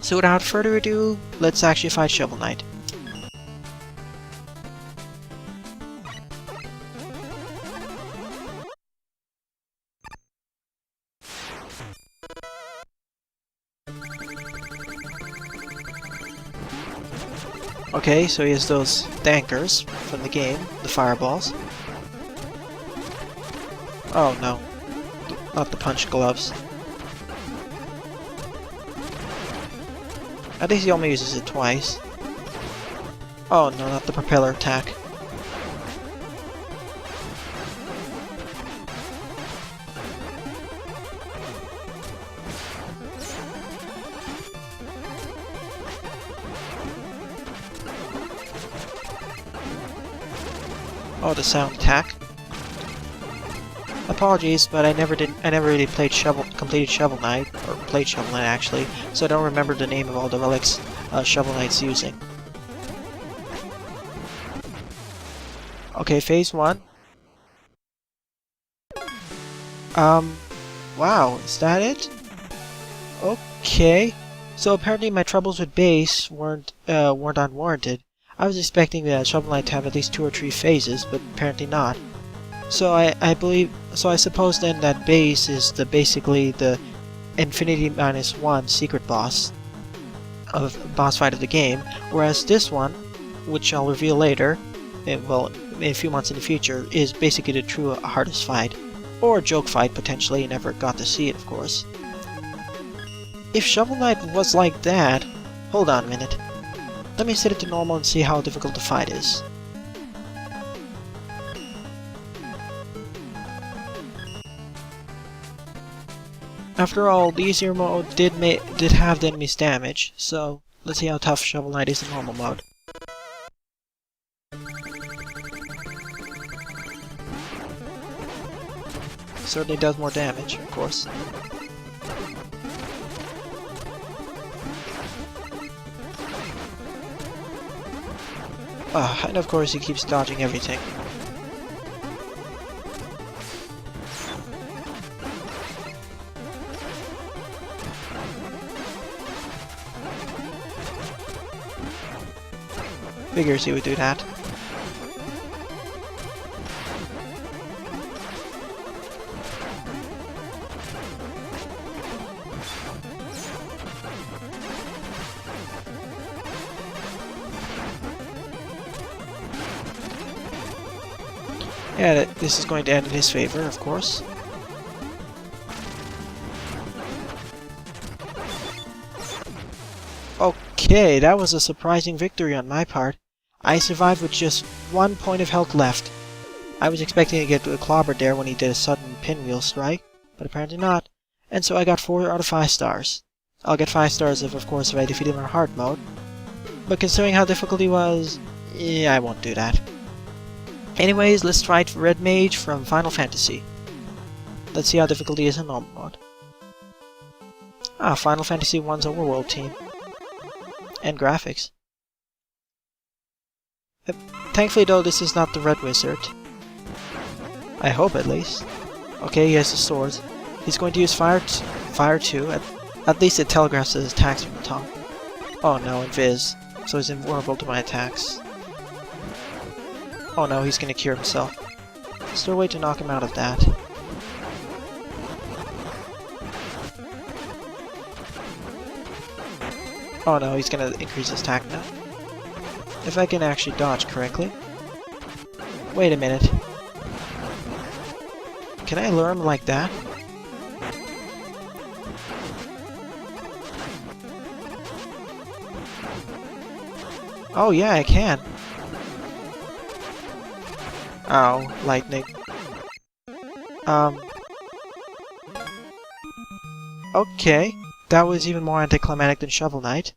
So without further ado, let's actually fight Shovel Knight. Okay, so he has those dankers from the game, the fireballs. Oh no, not the punch gloves. At least he only uses it twice. Oh no, not the propeller attack. Oh, the sound attack. Apologies, but I never really completed Shovel Knight, or played Shovel Knight actually, so I don't remember the name of all the relics Shovel Knight's using. Okay, phase 1. Wow, is that it? Okay. So apparently my troubles with base weren't unwarranted. I was expecting Shovel Knight to have at least 2 or 3 phases, but apparently not. So I suppose then that base is basically the Infinity -1 secret boss fight of the game, whereas this one, which I'll reveal later, in a few months in the future, is basically the true hardest fight, or joke fight potentially. You never got to see it, of course. If Shovel Knight was like that, hold on a minute. Let me set it to normal and see how difficult the fight is. After all, the easier mode did have the enemy's damage, so let's see how tough Shovel Knight is in normal mode. Certainly does more damage, of course. And of course he keeps dodging everything. Figures he would do that. Yeah, this is going to end in his favor, of course. Okay, that was a surprising victory on my part. I survived with just 1 point of health left. I was expecting to get clobbered there when he did a sudden pinwheel strike, but apparently not. And so I got 4 out of 5 stars. I'll get 5 stars of course, if I defeat him in hard mode. But considering how difficult he was, yeah, I won't do that. Anyways, let's fight Red Mage from Final Fantasy. Let's see how difficult he is in normal mode. Final Fantasy 1's overworld team. And graphics. Thankfully though, this is not the Red Wizard. I hope at least. Okay, he has the swords. He's going to use fire too. At least it telegraphs his attacks from the top. Oh no, invis. So he's invulnerable to my attacks. Oh no, he's gonna cure himself. Is there a way to knock him out of that? Oh no, he's gonna increase his attack now. If I can actually dodge correctly. Wait a minute. Can I lure him like that? Oh yeah, I can. Ow, lightning. Okay, that was even more anticlimactic than Shovel Knight.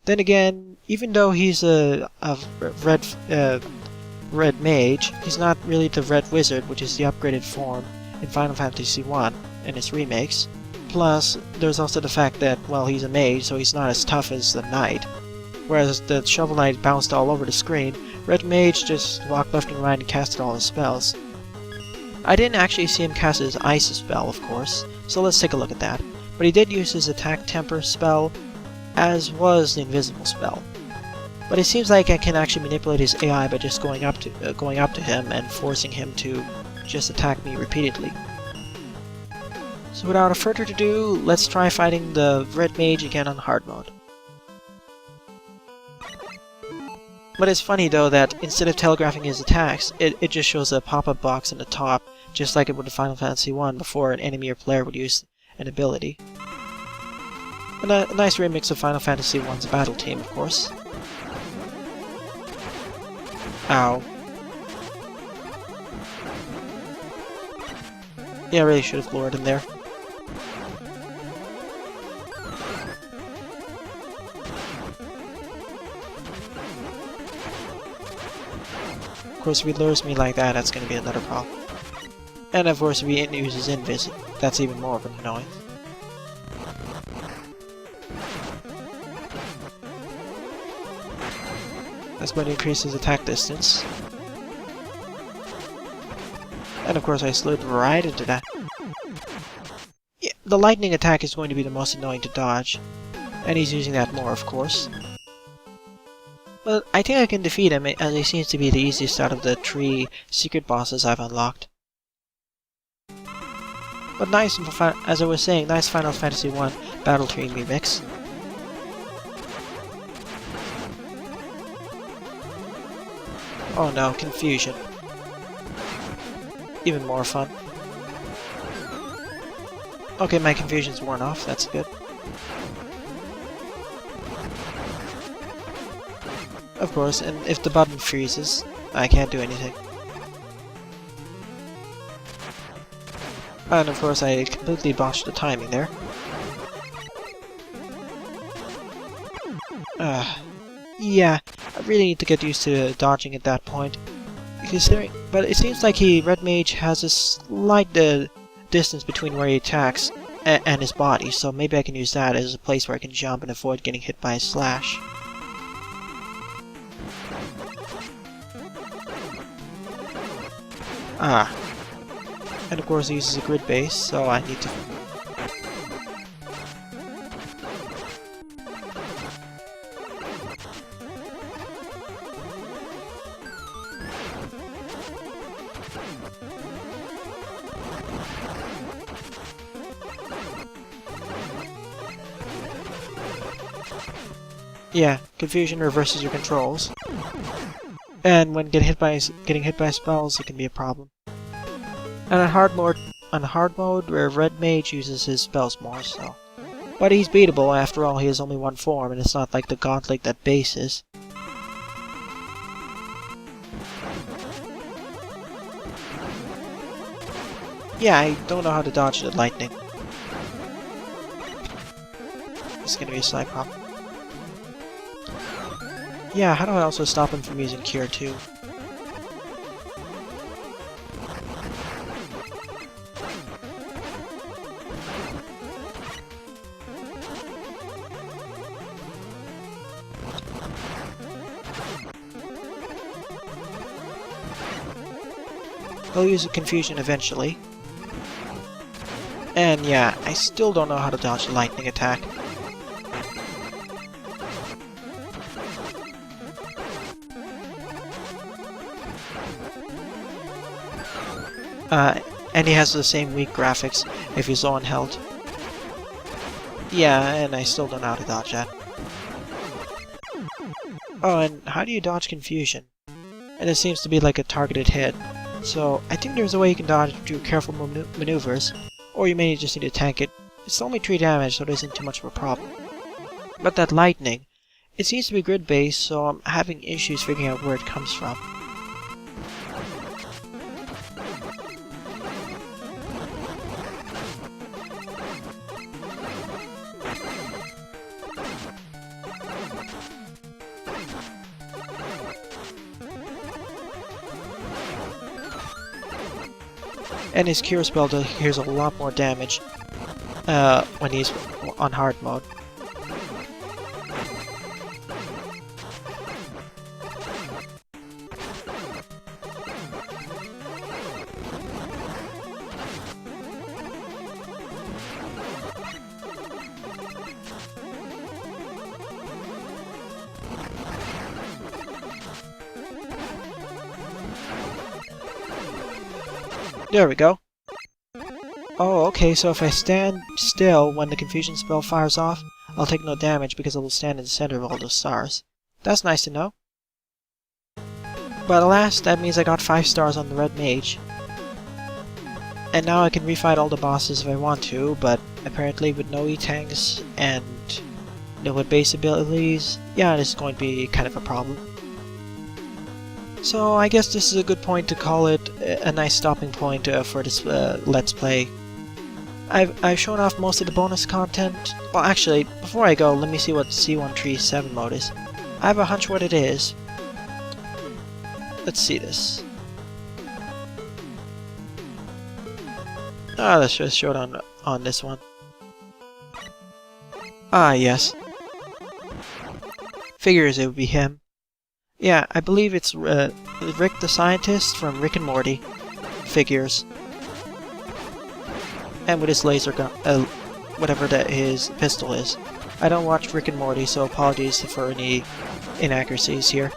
Then again, even though he's a Red Mage, he's not really the Red Wizard, which is the upgraded form in Final Fantasy 1 and its remakes. Plus, there's also the fact that, well, he's a mage, so he's not as tough as the Knight. Whereas the Shovel Knight bounced all over the screen, Red Mage just walked left and right and casted all his spells. I didn't actually see him cast his Ice spell, of course, so let's take a look at that. But he did use his Attack Temper spell, as was the invisible spell. But it seems like I can actually manipulate his AI by just going up to him and forcing him to just attack me repeatedly. So without further ado, let's try fighting the Red Mage again on hard mode. But it's funny though that instead of telegraphing his attacks, it just shows a pop-up box in the top, just like it would in Final Fantasy 1 before an enemy or player would use an ability. And a nice remix of Final Fantasy 1's battle team, of course. Ow. Yeah, I really should have lured him there. Of course, if he lures me like that, that's going to be another problem. And of course, if he uses Invis, that's even more of an annoyance. That's going to increase his attack distance. And of course I slid right into that. Yeah, the lightning attack is going to be the most annoying to dodge. And he's using that more, of course. But I think I can defeat him, as he seems to be the easiest out of the 3 secret bosses I've unlocked. But nice, as I was saying, nice Final Fantasy 1 battle tree remix. Oh no, confusion. Even more fun. Okay, my confusion's worn off, that's good. Of course, and if the button freezes, I can't do anything. And of course I completely botched the timing there. Yeah, I really need to get used to dodging at that point. But it seems like Red Mage has a slight distance between where he attacks and his body, so maybe I can use that as a place where I can jump and avoid getting hit by a slash. And of course he uses a grid base, so I need to... Yeah, confusion reverses your controls. And when getting hit by spells, it can be a problem. And on hard mode, where Red Mage uses his spells more, so. But he's beatable, after all he has only one form, and it's not like the gauntlet that Base is. Yeah, I don't know how to dodge the lightning. It's gonna be a slight problem. Yeah, how do I also stop him from using Cure too? He'll use a confusion eventually. And yeah, I still don't know how to dodge the lightning attack. And he has the same weak graphics if he's low on health. Yeah, and I still don't know how to dodge that. Oh, and how do you dodge confusion? And it seems to be like a targeted hit. So, I think there's a way you can dodge through careful maneuvers, or you may just need to tank it. It's only 3 damage, so it isn't too much of a problem. But that lightning, it seems to be grid-based, so I'm having issues figuring out where it comes from. And his Cure spell heals a lot more damage when he's on hard mode. There we go. Oh, okay, so if I stand still when the confusion spell fires off, I'll take no damage because I will stand in the center of all those stars. That's nice to know. But alas, that means I got 5 stars on the Red Mage. And now I can refight all the bosses if I want to, but apparently with no E-tanks and no with base abilities, yeah, this is going to be kind of a problem. So I guess this is a good point to call it a nice stopping point for this Let's Play. I've shown off most of the bonus content. Well, actually, before I go, let me see what C137 mode is. I have a hunch what it is. Let's see this. Ah, let's just show it on this one. Ah, yes. Figures it would be him. Yeah, I believe it's Rick the Scientist from Rick and Morty. Figures. And with his laser gun, whatever that his pistol is. I don't watch Rick and Morty, so apologies for any inaccuracies here.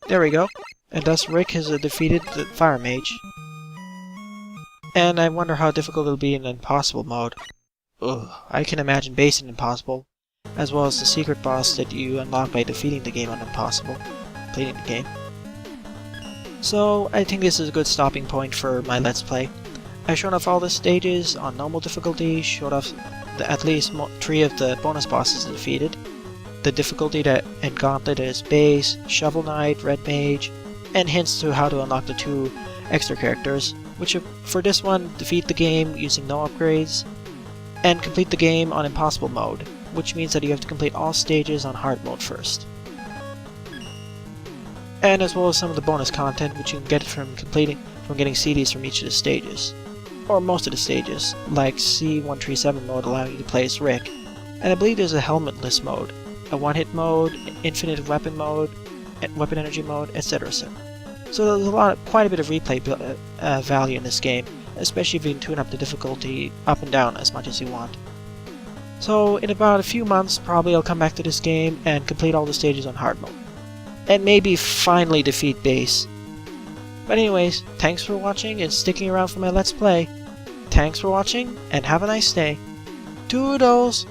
There we go. And thus Rick has defeated the Fire Mage. And I wonder how difficult it'll be in Impossible mode. Ugh, I can imagine base and Impossible, as well as the secret boss that you unlock by defeating the game on Impossible, completing the game. So I think this is a good stopping point for my Let's Play. I've shown off all the stages on normal difficulty, showed off at least 3 of the bonus bosses defeated, the difficulty that in Gauntlet is base, Shovel Knight, Red Mage, and hints to how to unlock the 2 extra characters, which for this one, defeat the game using no upgrades, and complete the game on Impossible mode, which means that you have to complete all stages on hard mode first. And as well as some of the bonus content, which you can get from getting CDs from each of the stages, or most of the stages, like C137 mode allowing you to play as Rick, and I believe there's a helmetless mode, a one-hit mode, infinite weapon mode, weapon energy mode, etc. So there's quite a bit of replay value in this game, especially if you can tune up the difficulty up and down as much as you want. So in about a few months, probably I'll come back to this game and complete all the stages on hard mode, and maybe finally defeat base. But anyways, thanks for watching and sticking around for my Let's Play. Thanks for watching, and have a nice day. Toodles!